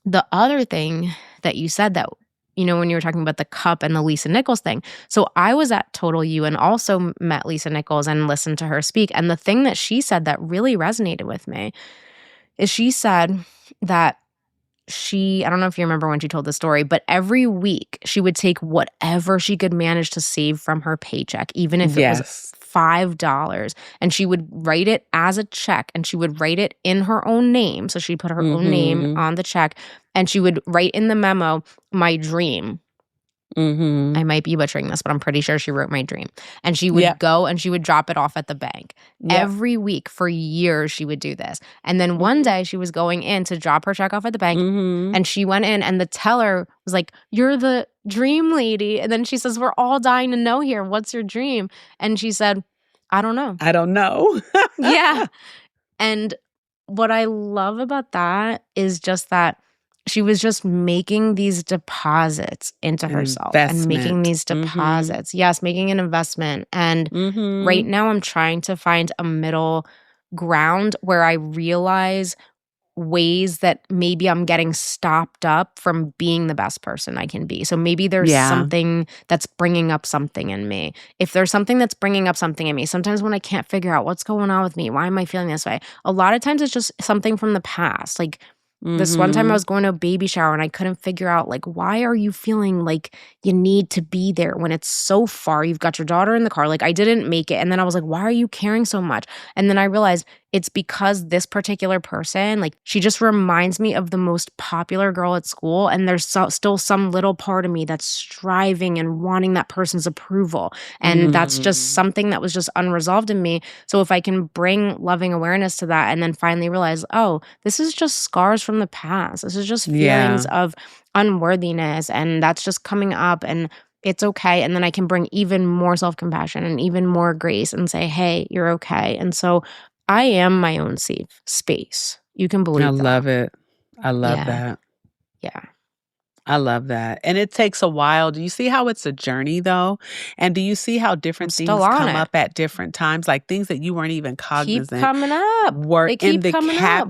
the other thing that you said that, when you were talking about the cup and the Lisa Nichols thing. So I was at Total You and also met Lisa Nichols and listened to her speak. And the thing that she said that really resonated with me is she said that I don't know if you remember when she told the story, but every week she would take whatever she could manage to save from her paycheck, even if it was Yes. $5, and she would write it as a check and she would write it in her own name. So she put her own name Mhm. on the check and she would write in the memo, my dream. I Mhm. might be butchering this, but I'm pretty sure she wrote my dream. And she would Yep. go and she would drop it off at the bank. Yep. Every week for years, she would do this. And then one day she was going in to drop her check off at the bank. Mhm. And she went in and the teller was like, "You're the dream lady." And then she says, "We're all dying to know here. What's your dream?" And she said, "I don't know." I don't know. Yeah. And what I love about that is just that she was just making these deposits into An herself and making investment. these Mhm. deposits. Yes, making an investment. And right Mhm. now I'm trying to find a middle ground where I realize ways that maybe I'm getting stopped up from being the best person I can be. So maybe there's Yeah. something that's bringing up something in me. If there's something that's bringing up something in me, sometimes when I can't figure out what's going on with me, why am I feeling this way? A lot of times it's just something from the past. Like this one time I Mhm. was going to a baby shower and I couldn't figure out, like, why are you feeling like you need to be there when it's so far? You've got your daughter in the car. Like, I didn't make it. And then I was like, why are you caring so much? And then I realized it's because this particular person, like, she just reminds me of the most popular girl at school. And there's still some little part of me that's striving and wanting that person's approval. And that's just Mhm. something that was just unresolved in me. So if I can bring loving awareness to that and then finally realize, oh, this is just scars from the past. This is just feelings Yeah. of unworthiness and that's just coming up and it's okay. And then I can bring even more self-compassion and even more grace and say, hey, you're okay. And so I am my own safe space. You can I believe that. love it. I love Yeah. that. Yeah. I love that. And it takes a while. Do you see how it's a journey though? And do you see how I'm different still things on come it. up at different times? Like things that you weren't even Keep cognizant coming up. were They in keep coming up.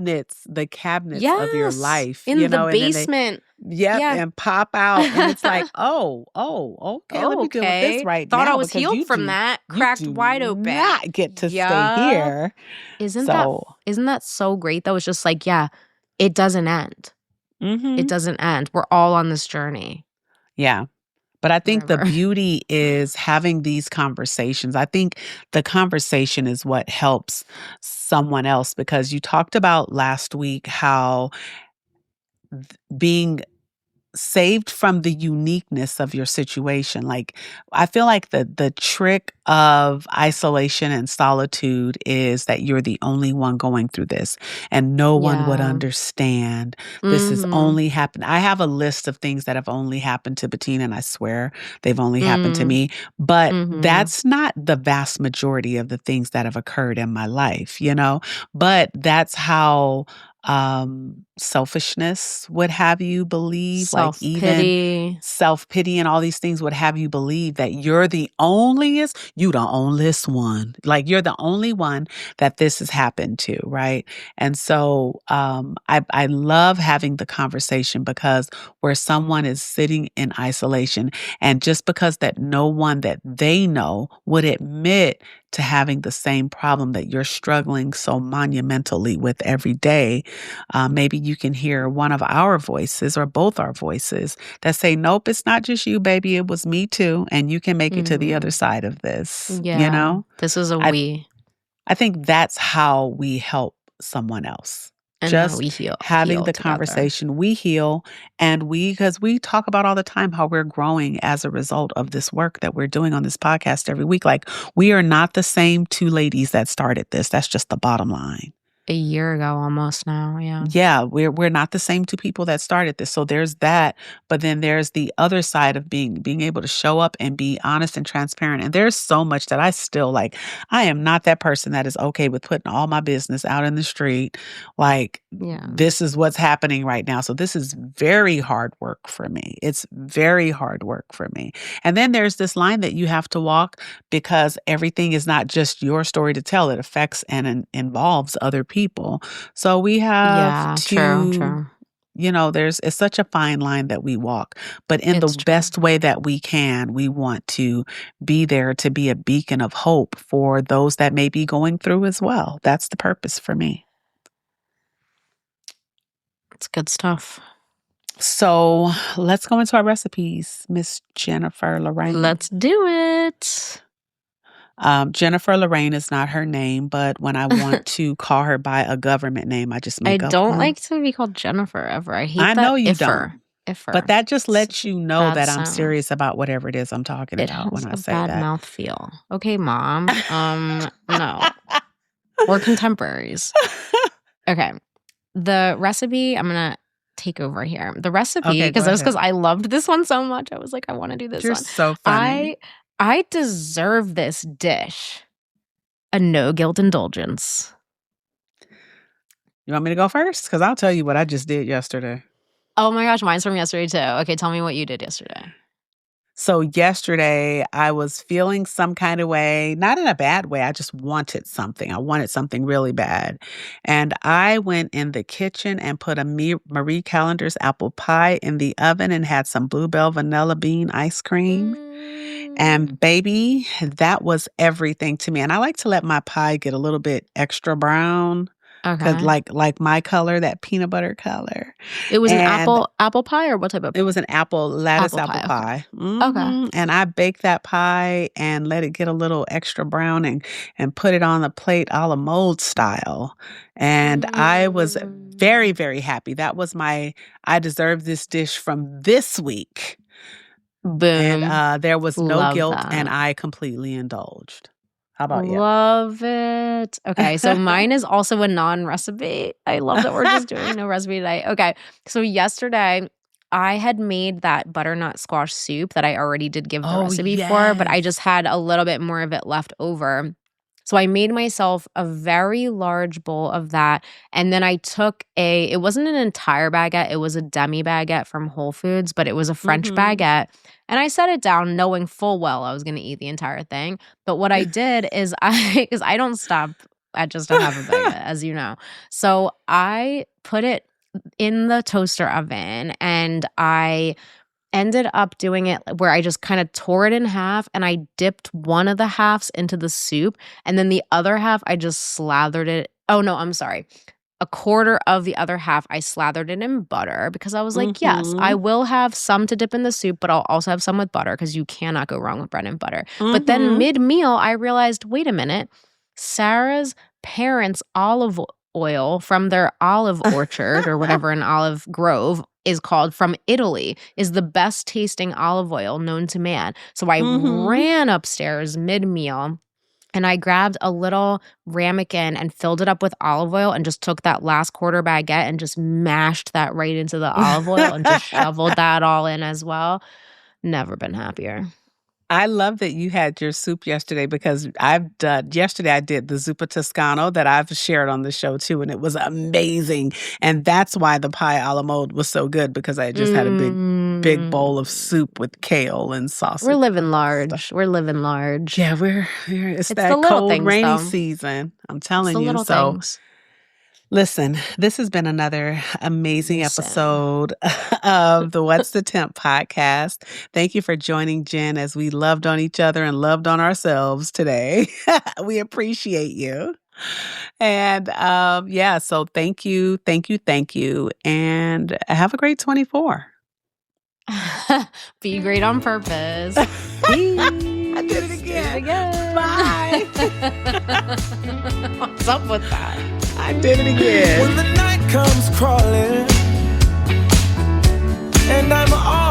the cabinets of your Yes. life, In the and then they basement. yep, Yeah. and pop out and it's like, "Oh, okay, let me deal with this Okay. right Thought I now was because healed from that. you Cracked do wide open. not get to stay Yup. here." Isn't So, that so great though? It's just like, yeah, it doesn't end. It mhm. doesn't end. We're all on this journey Yeah. But I think the forever. beauty is having these conversations. I think the conversation is what helps someone else because you talked about last week how being saved from the uniqueness of your situation. Like, I feel like the trick of isolation and solitude is that you're the only one going through this and no one would Yeah. understand. This has Mhm. only happened. I have a list of things that have only happened to Betina, and I swear they've only happened to Mm. me. But Mhm. that's not the vast majority of the things that have occurred in my life, you know? But that's how selfishness would have you believe, like even Self-pity. self-pity and all these things would have you believe that you're the onlyest one. Like you're the only one that this has happened to, right? And so I love having the conversation because where someone is sitting in isolation and just because that no one that they know would admit to having the same problem that you're struggling so monumentally with every day, maybe you can hear one of our voices or both our voices that say, nope, it's not just you, baby. It was me too. And you can make it to the other Mhm. side of this. You Yeah. know, This is a I, we. I think that's how we help someone else. And how Just we having heal the together. conversation, we heal, and because we talk about all the time how we're growing as a result of this work that we're doing on this podcast every week. Like, we are not the same two ladies that started this. That's just the bottom line. A year ago almost now, yeah. Yeah, we're not the same two people that started this. So there's that, but then there's the other side of being able to show up and be honest and transparent. And there's so much that I still like. I am not that person that is okay with putting all my business out in the street. Like, Yeah. this is what's happening right now. So this is very hard work for me. It's very hard work for me. And then there's this line that you have to walk because everything is not just your story to tell. It affects and involves other people. So we have Yeah, true, to, true. it's such a fine line that we walk, but in the It's true. best way that we can, we want to be there to be a beacon of hope for those that may be going through as well. That's the purpose for me. It's good stuff. So let's go into our recipes, Miss Jennifer Lorraine. Let's do it. Jennifer Lorraine is not her name, but when I want to call her by a government name, I just I make up don't one. like to be called Jennifer ever. I hate I that know you iffer. don't. Iffer. But that just lets you know bad that I'm sound. serious about whatever it is I'm talking It about has when I a say bad that. mouth feel. Okay, Mom. No. We're contemporaries. Okay. The recipe, I'm gonna take over here. The recipe, Okay, go because ahead. I loved this one so much. I was like, I want to do this You're one. so funny. I deserve this dish. A no guilt indulgence. You want me to go first? Because I'll tell you what I just did yesterday. Oh my gosh, mine's from yesterday too. Okay, tell me what you did yesterday. So yesterday I was feeling some kind of way, not in a bad way. I just wanted something. I wanted something really bad. And I went in the kitchen and put a Marie Callender's apple pie in the oven and had some Bluebell vanilla bean ice cream. And baby, that was everything to me. And I like to let my pie get a little bit extra brown. Okay. Like my color, that peanut butter color. It was And an apple pie or what type of? it was an lattice apple Okay. pie. Okay. And I baked that pie and let it get a little extra brown and put it on the plate a la mold style. And I was very, very happy. That was I deserved this dish from this week. Boom. And there was no Love guilt that. and I completely indulged. How about you? Love it. Okay, so mine is also a non-recipe. I love that we're just doing no recipe today. Okay, so yesterday I had made that butternut squash soup that I already did give the recipe for, but I just had a little bit more of it left over. So I made myself a very large bowl of that. And then I took it wasn't an entire baguette, it was a demi baguette from Whole Foods, but it was a French baguette. And I set it down knowing full well I was going to eat the entire thing. But what I did is because I don't stop at just a half a baguette, as you know. So I put it in the toaster oven and I ended up doing it where I just kind of tore it in half and I dipped one of the halves into the soup and then the other half I just slathered it. Oh no, I'm sorry. A quarter of the other half I slathered it in butter because I was like, yes, I will have some to dip in the soup, but I'll also have some with butter because you cannot go wrong with bread and butter. But then mid-meal, I realized, wait a minute, Sarah's parents' olive oil from their olive orchard or whatever an olive grove is called from Italy is the best tasting olive oil known to man. So I ran upstairs mid-meal and I grabbed a little ramekin and filled it up with olive oil and just took that last quarter baguette and just mashed that right into the olive oil and just shoveled that all in as well. Never been happier. I love that you had your soup yesterday because yesterday I did the zuppa toscano that I've shared on the show too, and it was amazing. And that's why the pie a la mode was so good because I just had a big bowl of soup with kale and sausage. We're living large. We're living large. Yeah, it's that cold, things, rainy though. season. I'm telling It's the you. little So things. listen, this has been another amazing episode of the What's the Temp podcast. Thank you for joining Jen as we loved on each other and loved on ourselves today. We appreciate you. And so thank you. And have a great 24. Be great on purpose. I did it again. Bye. What's up with that? I did it again. When the night comes crawling and I'm all